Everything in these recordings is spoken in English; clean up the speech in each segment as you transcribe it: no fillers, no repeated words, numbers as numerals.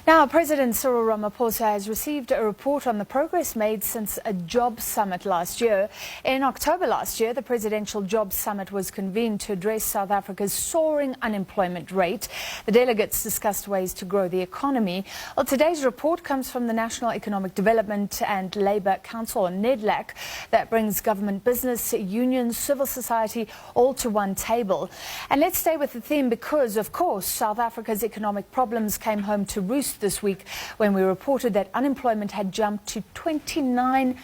Now, President Cyril Ramaphosa has received a report on the progress made since a jobs summit last year. In October last year, the Presidential Jobs Summit was convened to address South Africa's soaring unemployment rate. The delegates discussed ways to grow the economy. Well, today's report comes from the National Economic Development and Labour Council, or NEDLAC, that brings government, business, unions, civil society all to one table. And let's stay with the theme because, of course, South Africa's economic problems came home to roost this week when we reported that unemployment had jumped to 29%,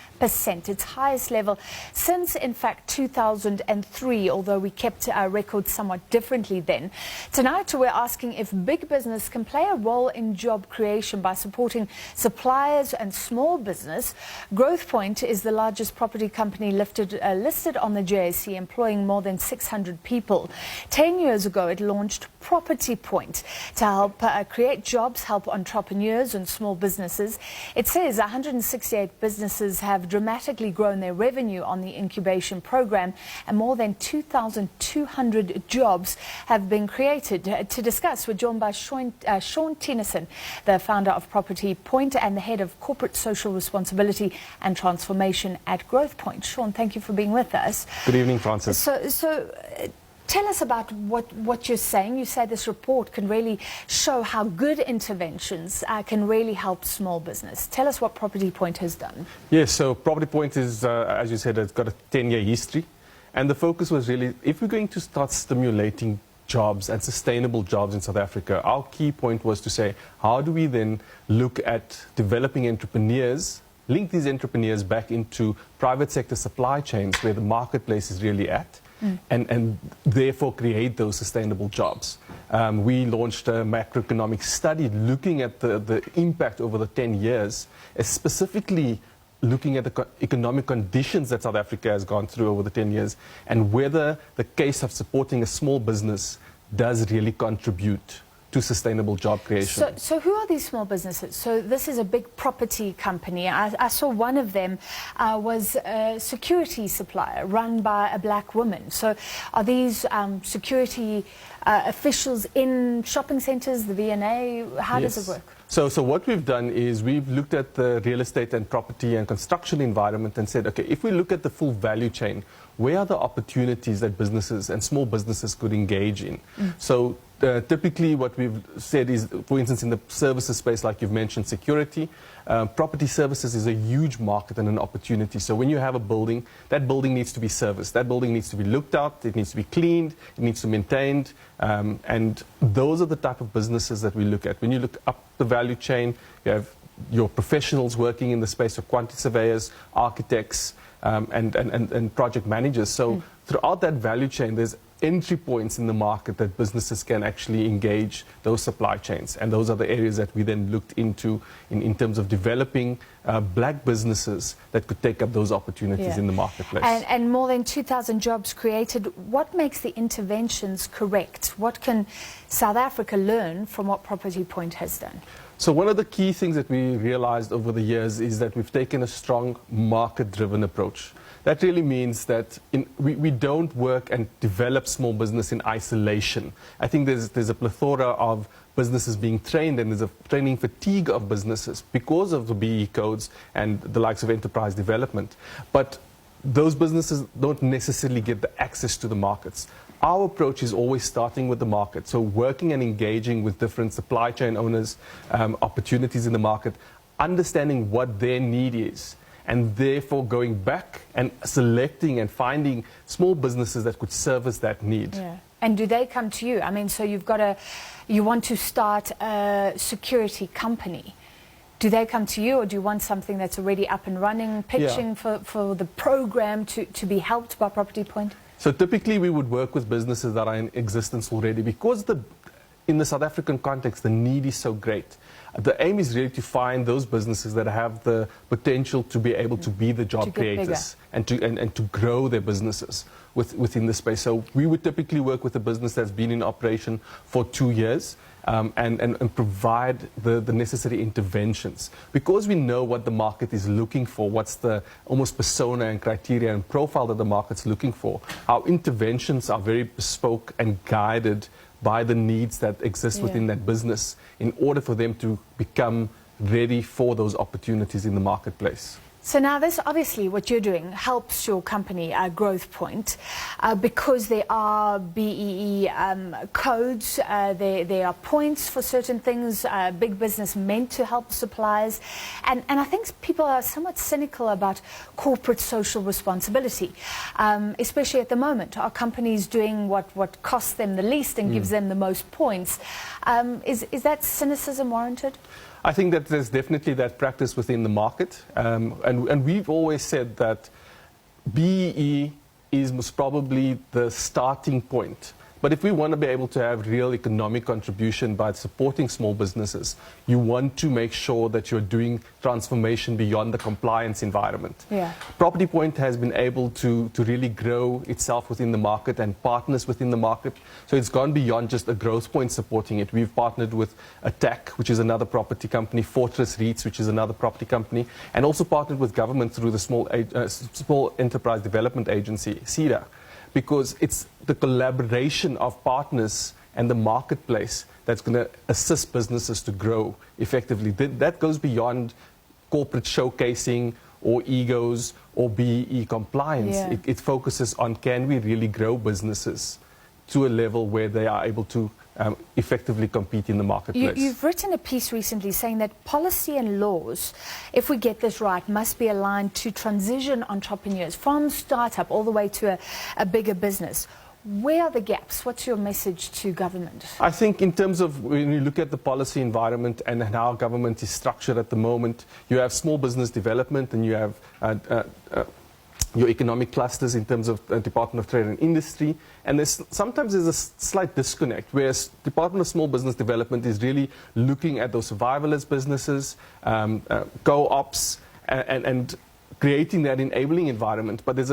its highest level since, in fact, 2003, although we kept our records somewhat differently then. Tonight, we're asking if big business can play a role in job creation by supporting suppliers and small business. Growthpoint is the largest property company listed on the JSE, employing more than 600 people. 10 years ago, it launched Property Point to help create jobs, help entrepreneurs and small businesses. It says 168 businesses have dramatically grown their revenue on the incubation program, and more than 2,200 jobs have been created. To discuss, we're joined by Shawn Theunissen, the founder of Property Point and the head of corporate social responsibility and transformation at Growthpoint. Shawn, thank you for being with us. Good evening, Francis. So tell us about what you're saying. You say this report can really show how good interventions can really help small business. Tell us what Property Point has done. Yes, so Property Point is, as you said, it's got a 10-year history. And the focus was really, if we're going to start stimulating jobs and sustainable jobs in South Africa, our key point was to say, how do we then look at developing entrepreneurs, link these entrepreneurs back into private sector supply chains where the marketplace is really at, and therefore create those sustainable jobs. We launched a macroeconomic study looking at the impact over the 10 years, specifically looking at the economic conditions that South Africa has gone through over the 10 years and whether the case of supporting a small business does really contribute to sustainable job creation. So who are these small businesses? So this is a big property company. I saw one of them was a security supplier run by a black woman. So are these security officials in shopping centres, the V&A? How does it work? So what we've done is we've looked at the real estate and property and construction environment and said, okay, if we look at the full value chain, where are the opportunities that businesses and small businesses could engage in? So typically what we've said is, for instance, in the services space, like you've mentioned, security, property services is a huge market and an opportunity. So when you have a building, that building needs to be serviced. That building needs to be looked at, it needs to be cleaned, it needs to be maintained. And those are the type of businesses that we look at. When you look up the value chain, you have your professionals working in the space of quantity surveyors, architects, and project managers. So throughout that value chain, there's entry points in the market that businesses can actually engage those supply chains. And those are the areas that we then looked into in terms of developing black businesses that could take up those opportunities in the marketplace. And more than 2,000 jobs created. What makes the interventions correct? What can South Africa learn from what Property Point has done? So one of the key things that we realized over the years is that we've taken a strong market-driven approach. That really means that we don't work and develop small business in isolation. I think there's a plethora of businesses being trained, and there's a training fatigue of businesses because of the BE codes and the likes of enterprise development. But those businesses don't necessarily get the access to the markets. Our approach is always starting with the market. So working and engaging with different supply chain owners, opportunities in the market, understanding what their need is, and therefore going back and selecting and finding small businesses that could service that need. Yeah. And do they come to you? I mean, so you want to start a security company. Do they come to you, or do you want something that's already up and running, pitching for the program to be helped by Property Point? So typically we would work with businesses that are in existence already because in the South African context, the need is so great. The aim is really to find those businesses that have the potential to be able to be the job creators and to grow their businesses within the space. So we would typically work with a business that's been in operation for 2 years and provide the necessary interventions. Because we know what the market is looking for, what's the almost persona and criteria and profile that the market's looking for, our interventions are very bespoke and guided by the needs that exist within that business in order for them to become ready for those opportunities in the marketplace. So now this, obviously, what you're doing helps your company, Growth Point, because there are BEE codes, there are points for certain things, big business meant to help suppliers. And I think people are somewhat cynical about corporate social responsibility, especially at the moment. Are companies doing what costs them the least and gives them the most points? Is that cynicism warranted? I think that there's definitely that practice within the market, and we've always said that BEE is most probably the starting point. But if we want to be able to have real economic contribution by supporting small businesses, you want to make sure that you're doing transformation beyond the compliance environment. Yeah. Property Point has been able to really grow itself within the market and partners within the market. So it's gone beyond just a Growth Point supporting it. We've partnered with Attack, which is another property company, Fortress REITs, which is another property company, and also partnered with government through the Small Enterprise Development Agency, SEDA. Because it's the collaboration of partners and the marketplace that's going to assist businesses to grow effectively. That goes beyond corporate showcasing or egos or BEE compliance. Yeah. It focuses on, can we really grow businesses to a level where they are able to effectively compete in the marketplace. You've written a piece recently saying that policy and laws, if we get this right, must be aligned to transition entrepreneurs from startup all the way to a bigger business. Where are the gaps? What's your message to government? I think in terms of when you look at the policy environment and how government is structured at the moment, you have small business development and you have your economic clusters in terms of Department of Trade and Industry, and sometimes there's a slight disconnect, whereas Department of Small Business Development is really looking at those survivalist businesses, co-ops, and creating that enabling environment. But there's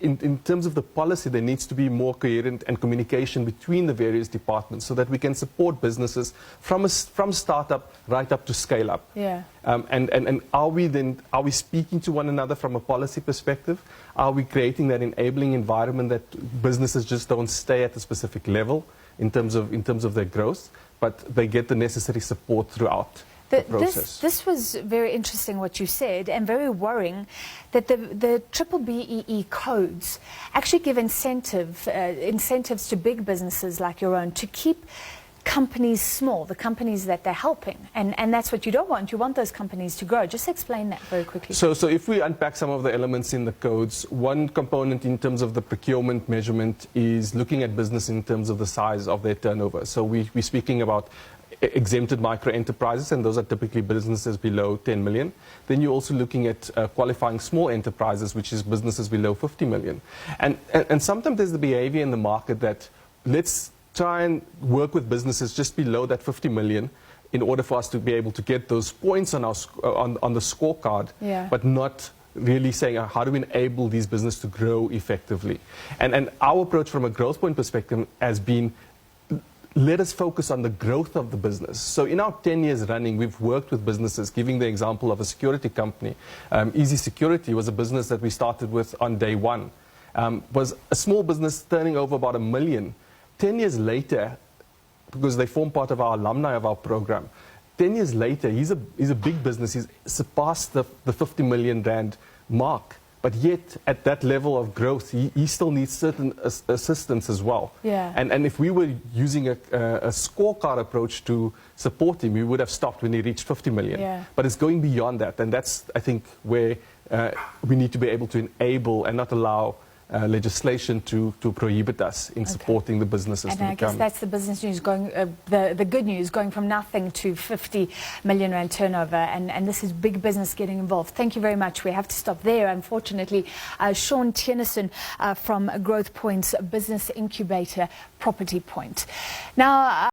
in terms of the policy, there needs to be more coherent and communication between the various departments so that we can support businesses from startup right up to scale up. Yeah. And are we speaking to one another from a policy perspective? Are we creating that enabling environment that businesses just don't stay at a specific level in terms of their growth, but they get the necessary support throughout? This was very interesting what you said, and very worrying that the triple BEE codes actually give incentives to big businesses like your own to keep companies small, the companies that they're helping, and that's what you don't want. You want those companies to grow. Just explain that very quickly. So if we unpack some of the elements in the codes, one component in terms of the procurement measurement is looking at business in terms of the size of their turnover. So we're speaking about exempted micro enterprises, and those are typically businesses below 10 million. Then you're also looking at qualifying small enterprises, which is businesses below 50 million. And sometimes there's the behavior in the market that let's try and work with businesses just below that 50 million in order for us to be able to get those points on our on the scorecard, but not really saying how do we enable these businesses to grow effectively. And our approach from a Growth Point perspective has been, let us focus on the growth of the business. So in our 10 years running, we've worked with businesses, giving the example of a security company. Easy Security was a business that we started with on day one. Was a small business turning over about $1 million. 10 years later, because they form part of our alumni of our program, 10 years later, he's a big business. He's surpassed the 50 million rand mark. But yet, at that level of growth, he still needs certain assistance as well. Yeah. And if we were using a scorecard approach to support him, we would have stopped when he reached 50 million. Yeah. But it's going beyond that. And that's, I think, where we need to be able to enable and not allow legislation to prohibit us in supporting the businesses. And I guess that's the business news going, the good news, going from nothing to 50 million rand turnover, and this is big business getting involved. Thank you very much. We have to stop there, unfortunately. Shawn Theunissen from Growth Point's business incubator, Property Point. Now.